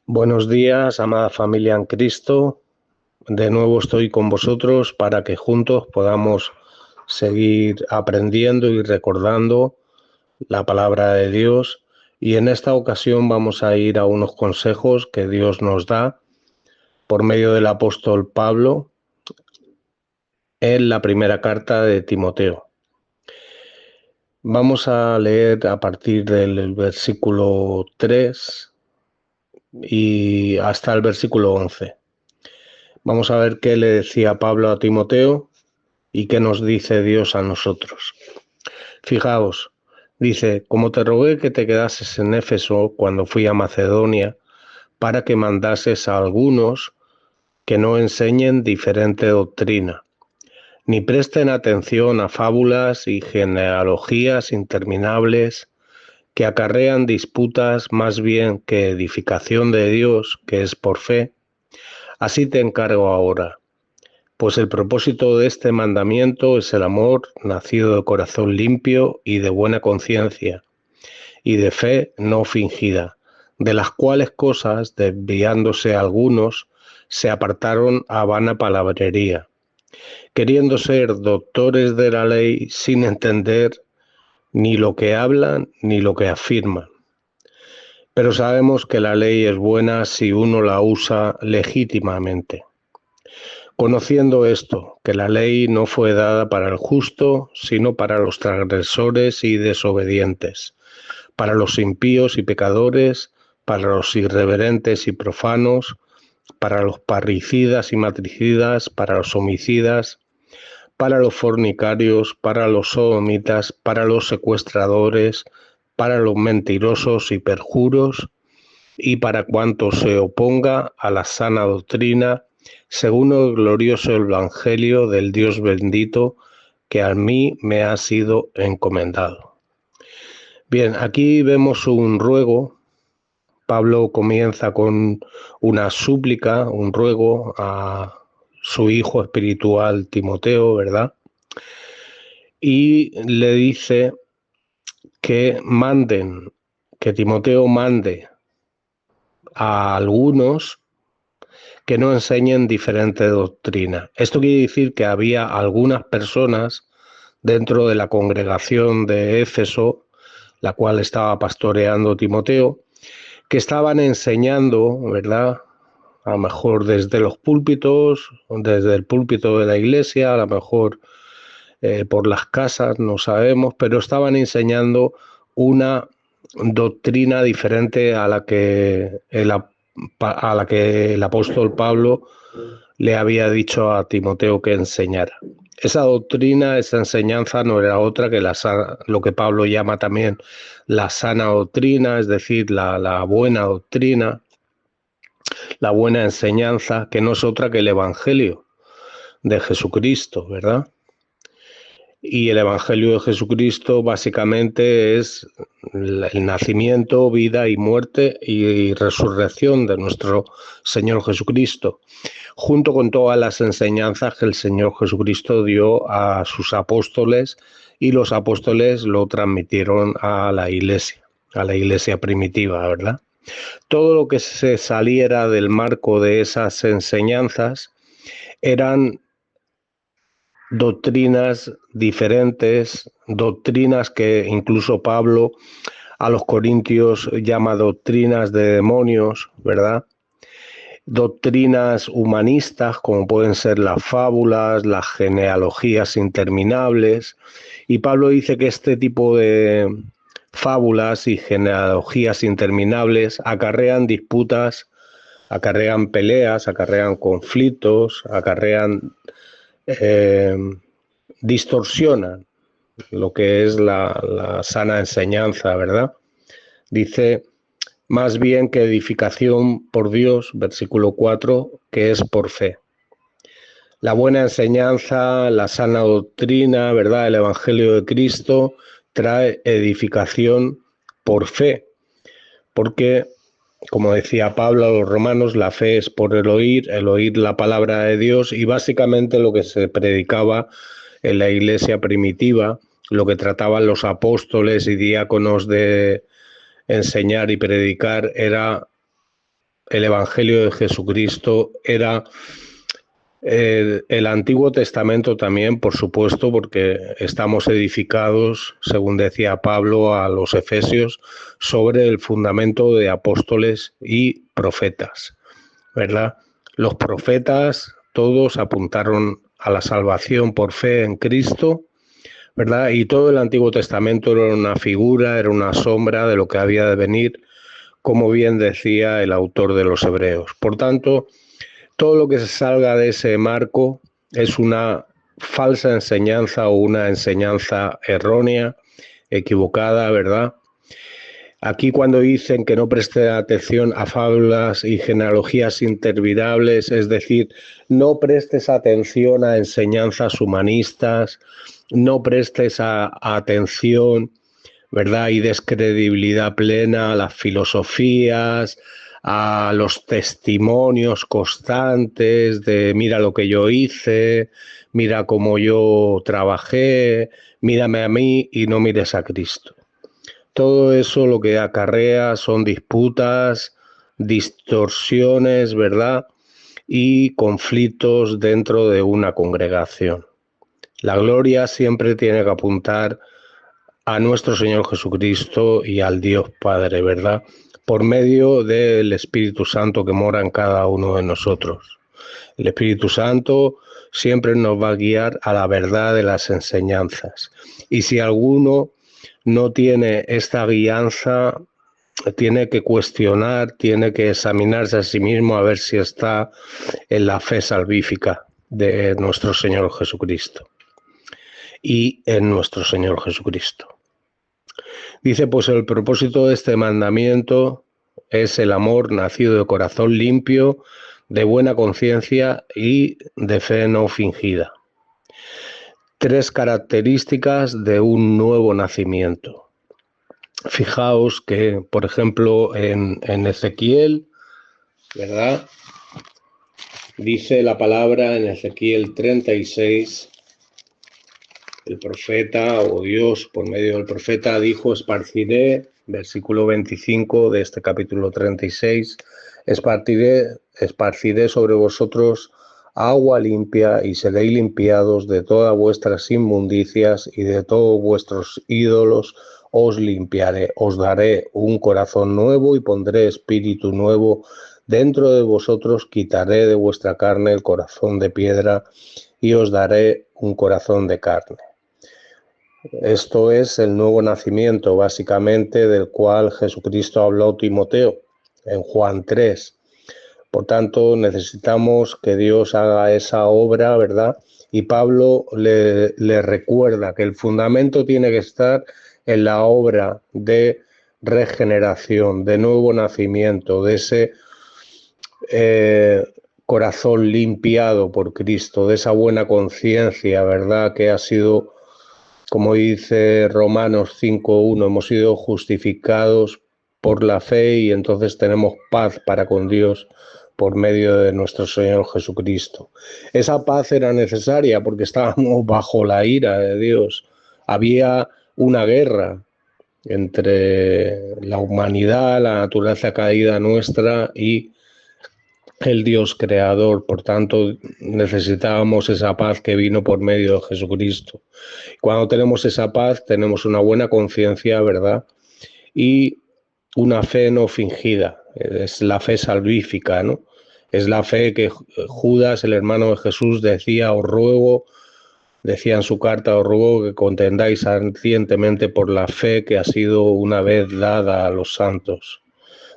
Buenos días, amada familia en Cristo. De nuevo estoy con vosotros para que juntos podamos seguir aprendiendo y recordando la palabra de Dios. Y en esta ocasión vamos a ir a unos consejos que Dios nos da por medio del apóstol Pablo en la primera carta de Timoteo. Vamos a leer a partir del versículo 3 y hasta el versículo 11. Vamos a ver qué le decía Pablo a Timoteo y qué nos dice Dios a nosotros. Fijaos, dice: como te rogué que te quedases en Éfeso cuando fui a Macedonia, para que mandases a algunos que no enseñen diferente doctrina, ni presten atención a fábulas y genealogías interminables que acarrean disputas más bien que edificación de Dios, que es por fe. Así te encargo ahora. Pues el propósito de este mandamiento es el amor, nacido de corazón limpio y de buena conciencia, y de fe no fingida, de las cuales cosas, desviándose algunos, se apartaron a vana palabrería, queriendo ser doctores de la ley sin entender ni lo que hablan ni lo que afirman. Pero sabemos que la ley es buena si uno la usa legítimamente. Conociendo esto, que la ley no fue dada para el justo, sino para los transgresores y desobedientes, para los impíos y pecadores, para los irreverentes y profanos, para los parricidas y matricidas, para los homicidas, para los fornicarios, para los sodomitas, para los secuestradores, para los mentirosos y perjuros, y para cuanto se oponga a la sana doctrina, según el glorioso evangelio del Dios bendito, que a mí me ha sido encomendado. Bien, aquí vemos un ruego. Pablo comienza con una súplica, un ruego a su hijo espiritual Timoteo, ¿verdad? Y le dice que Timoteo mande a algunos que no enseñen diferente doctrina. Esto quiere decir que había algunas personas dentro de la congregación de Éfeso, la cual estaba pastoreando Timoteo, que estaban enseñando, ¿verdad? A lo mejor desde los púlpitos, desde el púlpito de la iglesia, a lo mejor por las casas, no sabemos, pero estaban enseñando una doctrina diferente a la que el apóstol Pablo le había dicho a Timoteo que enseñara. Esa doctrina, esa enseñanza no era otra que lo que Pablo llama también la sana doctrina, es decir, la buena doctrina, la buena enseñanza, que no es otra que el Evangelio de Jesucristo, ¿verdad? Y el Evangelio de Jesucristo básicamente es el nacimiento, vida y muerte y resurrección de nuestro Señor Jesucristo, junto con todas las enseñanzas que el Señor Jesucristo dio a sus apóstoles, y los apóstoles lo transmitieron a la iglesia primitiva, ¿verdad? Todo lo que se saliera del marco de esas enseñanzas eran doctrinas diferentes, doctrinas que incluso Pablo a los corintios llama doctrinas de demonios, ¿verdad? Doctrinas humanistas, como pueden ser las fábulas, las genealogías interminables, y Pablo dice que este tipo de fábulas y genealogías interminables acarrean disputas, acarrean peleas, acarrean conflictos, acarrean distorsionan lo que es la sana enseñanza, ¿verdad? Dice: más bien que edificación por Dios, versículo 4, que es por fe. La buena enseñanza, la sana doctrina, ¿verdad? El Evangelio de Cristo trae edificación por fe, porque, como decía Pablo a los romanos, la fe es por el oír la palabra de Dios, y básicamente lo que se predicaba en la iglesia primitiva, lo que trataban los apóstoles y diáconos de enseñar y predicar, era el Evangelio de Jesucristo era el Antiguo Testamento también, por supuesto, porque estamos edificados, según decía Pablo a los Efesios, sobre el fundamento de apóstoles y profetas, ¿verdad? Los profetas todos apuntaron a la salvación por fe en Cristo, ¿verdad? Y todo el Antiguo Testamento era una figura, era una sombra de lo que había de venir, como bien decía el autor de los Hebreos. Por tanto, todo lo que se salga de ese marco es una falsa enseñanza o una enseñanza errónea, equivocada, ¿verdad? Aquí cuando dicen que no preste atención a fábulas y genealogías interminables, es decir, no prestes atención a enseñanzas humanistas, no prestes atención, ¿verdad? Y des credibilidad plena a las filosofías, a los testimonios constantes de mira lo que yo hice, mira cómo yo trabajé, mírame a mí y no mires a Cristo. Todo eso lo que acarrea son disputas, distorsiones, ¿verdad? Y conflictos dentro de una congregación. La gloria siempre tiene que apuntar a nuestro Señor Jesucristo y al Dios Padre, ¿verdad? Por medio del Espíritu Santo que mora en cada uno de nosotros. El Espíritu Santo siempre nos va a guiar a la verdad de las enseñanzas. Y si alguno no tiene esta guianza, tiene que cuestionar, tiene que examinarse a sí mismo a ver si está en la fe salvífica de nuestro Señor Jesucristo y en nuestro Señor Jesucristo. Dice, pues el propósito de este mandamiento es el amor nacido de corazón limpio, de buena conciencia y de fe no fingida. 3 características de un nuevo nacimiento. Fijaos que, por ejemplo, en Ezequiel, ¿verdad? Dice la palabra en Ezequiel 36, el profeta o Dios por medio del profeta dijo, esparciré, versículo 25 de este capítulo 36, esparciré sobre vosotros agua limpia y seréis limpiados de todas vuestras inmundicias y de todos vuestros ídolos os limpiaré, os daré un corazón nuevo y pondré espíritu nuevo dentro de vosotros, quitaré de vuestra carne el corazón de piedra y os daré un corazón de carne. Esto es el nuevo nacimiento, básicamente, del cual Jesucristo habló a Timoteo en Juan 3. Por tanto, necesitamos que Dios haga esa obra, ¿verdad? Y Pablo le recuerda que el fundamento tiene que estar en la obra de regeneración, de nuevo nacimiento, de ese corazón limpiado por Cristo, de esa buena conciencia, ¿verdad? Que ha sido, como dice Romanos 5:1, hemos sido justificados por la fe y entonces tenemos paz para con Dios por medio de nuestro Señor Jesucristo. Esa paz era necesaria porque estábamos bajo la ira de Dios. Había una guerra entre la humanidad, la naturaleza caída nuestra y el Dios creador. Por tanto, necesitábamos esa paz que vino por medio de Jesucristo. Cuando tenemos esa paz, tenemos una buena conciencia, ¿verdad? Y una fe no fingida, es la fe salvífica, ¿no? Es la fe que Judas, el hermano de Jesús, decía, os ruego, decía en su carta, os ruego que contendáis ardientemente por la fe que ha sido una vez dada a los santos.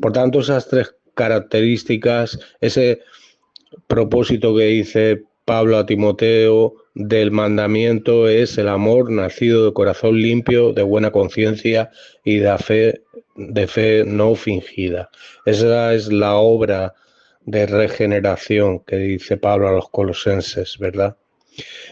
Por tanto, esas 3 características, ese propósito que dice Pablo a Timoteo del mandamiento es el amor nacido de corazón limpio, de buena conciencia y de fe no fingida. Esa es la obra de regeneración que dice Pablo a los colosenses, ¿verdad?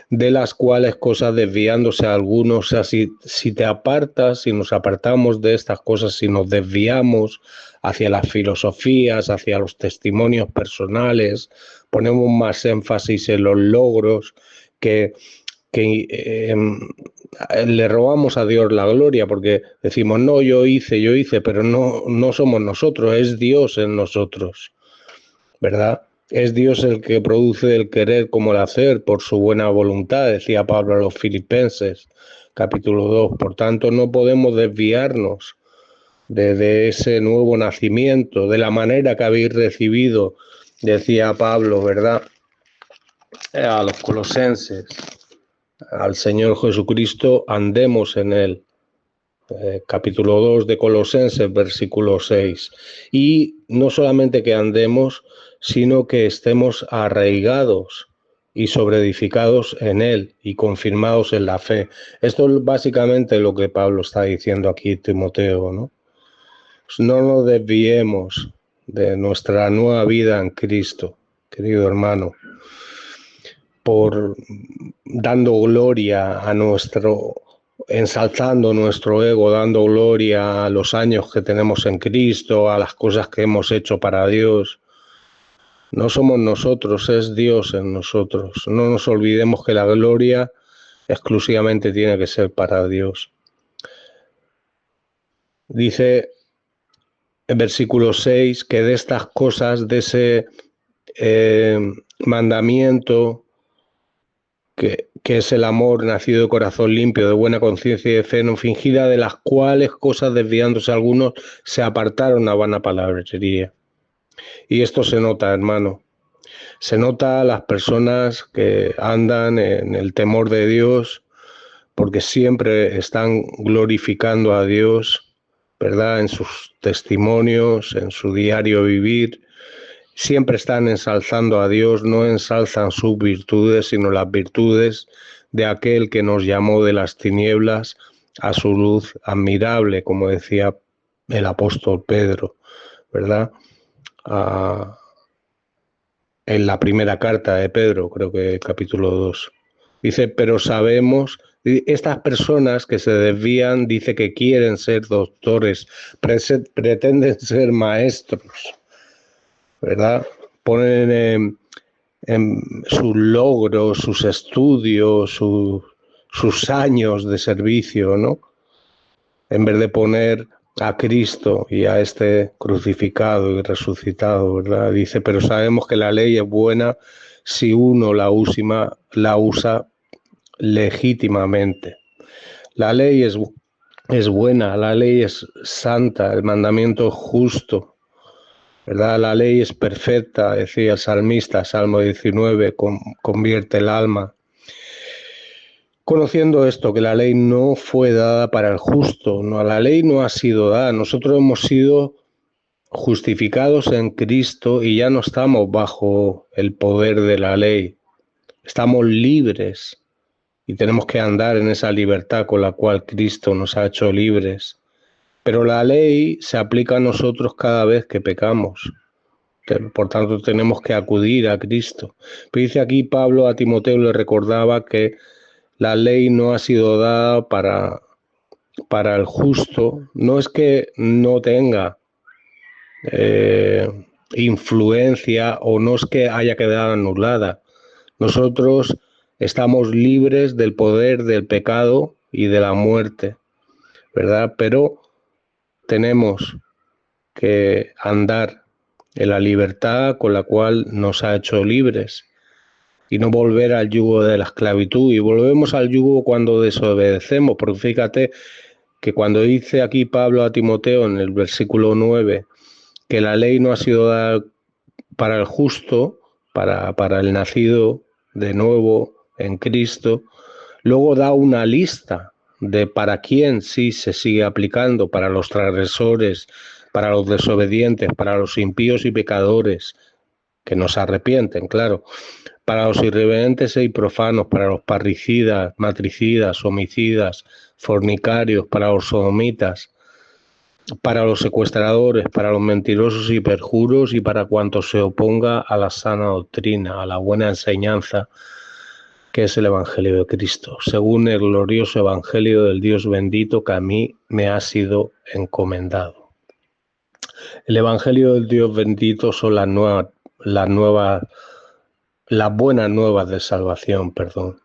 De las cuales cosas desviándose a algunos, o sea, si te apartas, si nos apartamos de estas cosas, si nos desviamos hacia las filosofías, hacia los testimonios personales, ponemos más énfasis en los logros que le robamos a Dios la gloria porque decimos, no, yo hice, pero no somos nosotros, es Dios en nosotros. ¿verdad? Es Dios el que produce el querer como el hacer por su buena voluntad, decía Pablo a los Filipenses, capítulo 2. Por tanto, no podemos desviarnos de ese nuevo nacimiento, de la manera que habéis recibido, decía Pablo, ¿verdad? A los colosenses, al Señor Jesucristo, andemos en él. Capítulo 2 de Colosenses, versículo 6. Y no solamente que andemos, sino que estemos arraigados y sobreedificados en él y confirmados en la fe. Esto es básicamente lo que Pablo está diciendo aquí, Timoteo, ¿no? No nos desviemos de nuestra nueva vida en Cristo, querido hermano, por dando gloria a ensalzando nuestro ego, dando gloria a los años que tenemos en Cristo, a las cosas que hemos hecho para Dios. No somos nosotros, es Dios en nosotros. No nos olvidemos que la gloria exclusivamente tiene que ser para Dios. Dice en versículo 6 que de estas cosas, de ese mandamiento que es el amor nacido de corazón limpio, de buena conciencia y de fe no fingida, de las cuales cosas desviándose algunos se apartaron a vana palabrería. Y esto se nota, hermano. Se nota a las personas que andan en el temor de Dios, porque siempre están glorificando a Dios, ¿verdad? En sus testimonios, en su diario vivir. Siempre están ensalzando a Dios, no ensalzan sus virtudes, sino las virtudes de aquel que nos llamó de las tinieblas a su luz admirable, como decía el apóstol Pedro, ¿verdad? En la primera carta de Pedro, creo que capítulo 2. Dice, pero sabemos, estas personas que se desvían, dice que quieren ser doctores, pretenden ser maestros, ¿verdad? Ponen en sus logros, sus estudios, sus años de servicio, ¿no? En vez de poner a Cristo y a este crucificado y resucitado, ¿verdad? Dice, pero sabemos que la ley es buena si uno la usa legítimamente. La ley es buena, la ley es santa, el mandamiento es justo, ¿verdad? La ley es perfecta, decía el salmista, Salmo 19, convierte el alma. Conociendo esto, que la ley no fue dada para el justo, no, la ley no ha sido dada, nosotros hemos sido justificados en Cristo y ya no estamos bajo el poder de la ley, estamos libres y tenemos que andar en esa libertad con la cual Cristo nos ha hecho libres. Pero la ley se aplica a nosotros cada vez que pecamos. Por tanto, tenemos que acudir a Cristo. Pero dice aquí Pablo a Timoteo, le recordaba que la ley no ha sido dada para el justo. No es que no tenga influencia o no es que haya quedado anulada. Nosotros estamos libres del poder del pecado y de la muerte, ¿verdad? Pero tenemos que andar en la libertad con la cual nos ha hecho libres y no volver al yugo de la esclavitud. Y volvemos al yugo cuando desobedecemos, porque fíjate que cuando dice aquí Pablo a Timoteo en el versículo 9 que la ley no ha sido dada para el justo, para el nacido de nuevo en Cristo, luego da una lista de para quién sí se sigue aplicando, para los transgresores, para los desobedientes, para los impíos y pecadores, que no se arrepienten, claro, para los irreverentes y profanos, para los parricidas, matricidas, homicidas, fornicarios, para los sodomitas, para los secuestradores, para los mentirosos y perjuros y para cuantos se oponga a la sana doctrina, a la buena enseñanza que es el Evangelio de Cristo, según el glorioso Evangelio del Dios bendito que a mí me ha sido encomendado. El Evangelio del Dios bendito son las buenas nuevas de salvación, perdón.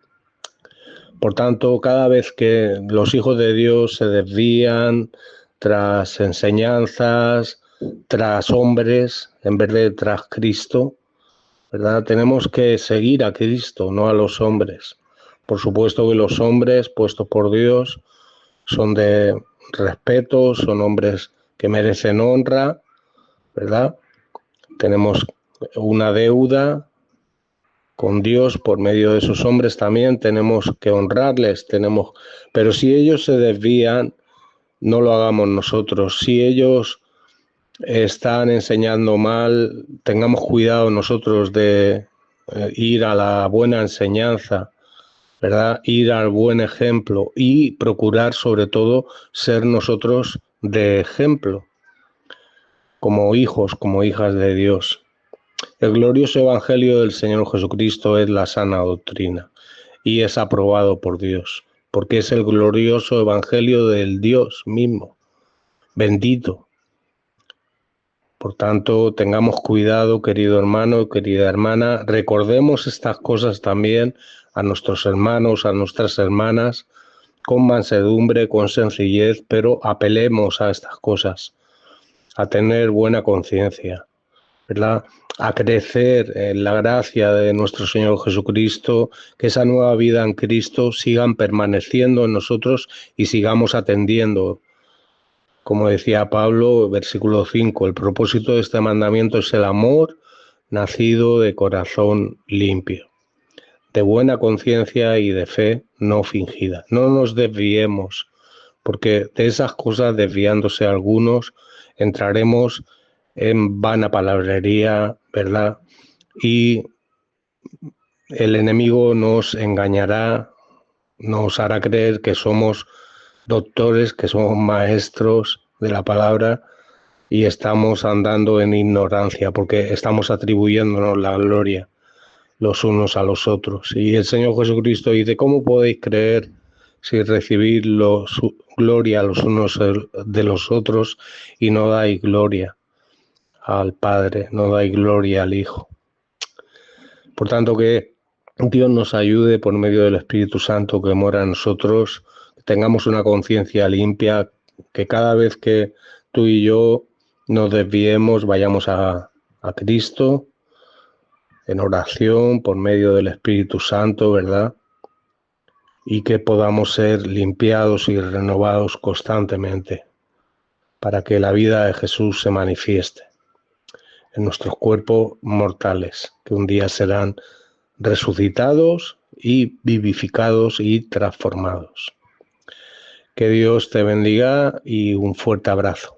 Por tanto, cada vez que los hijos de Dios se desvían tras enseñanzas tras hombres en vez de tras Cristo, ¿verdad? Tenemos que seguir a Cristo, no a los hombres. Por supuesto que los hombres puestos por Dios son de respeto, son hombres que merecen honra, ¿verdad? Tenemos una deuda con Dios por medio de esos hombres también, tenemos que honrarles, pero si ellos se desvían, no lo hagamos nosotros. Si ellos están enseñando mal, tengamos cuidado nosotros de ir a la buena enseñanza, ¿verdad? Ir al buen ejemplo y procurar sobre todo ser nosotros de ejemplo, como hijos, como hijas de Dios. El glorioso Evangelio del Señor Jesucristo es la sana doctrina y es aprobado por Dios, porque es el glorioso Evangelio del Dios mismo, bendito. Por tanto, tengamos cuidado, querido hermano, querida hermana, recordemos estas cosas también a nuestros hermanos, a nuestras hermanas, con mansedumbre, con sencillez, pero apelemos a estas cosas, a tener buena conciencia, ¿verdad? A crecer en la gracia de nuestro Señor Jesucristo, que esa nueva vida en Cristo sigan permaneciendo en nosotros y sigamos atendiendo. Como decía Pablo, versículo 5, el propósito de este mandamiento es el amor nacido de corazón limpio, de buena conciencia y de fe no fingida. No nos desviemos, porque de esas cosas, desviándose algunos, entraremos en vana palabrería, ¿verdad? Y el enemigo nos engañará, nos hará creer que somos doctores, que somos maestros de la palabra y estamos andando en ignorancia porque estamos atribuyéndonos la gloria los unos a los otros. Y el Señor Jesucristo dice, ¿cómo podéis creer si recibís gloria los unos de los otros y no dais gloria al Padre, no dais gloria al Hijo? Por tanto, que Dios nos ayude por medio del Espíritu Santo que mora en nosotros, que tengamos una conciencia limpia, que cada vez que tú y yo nos desviemos, vayamos a Cristo en oración por medio del Espíritu Santo, ¿verdad? Y que podamos ser limpiados y renovados constantemente para que la vida de Jesús se manifieste en nuestros cuerpos mortales, que un día serán resucitados y vivificados y transformados. Que Dios te bendiga y un fuerte abrazo.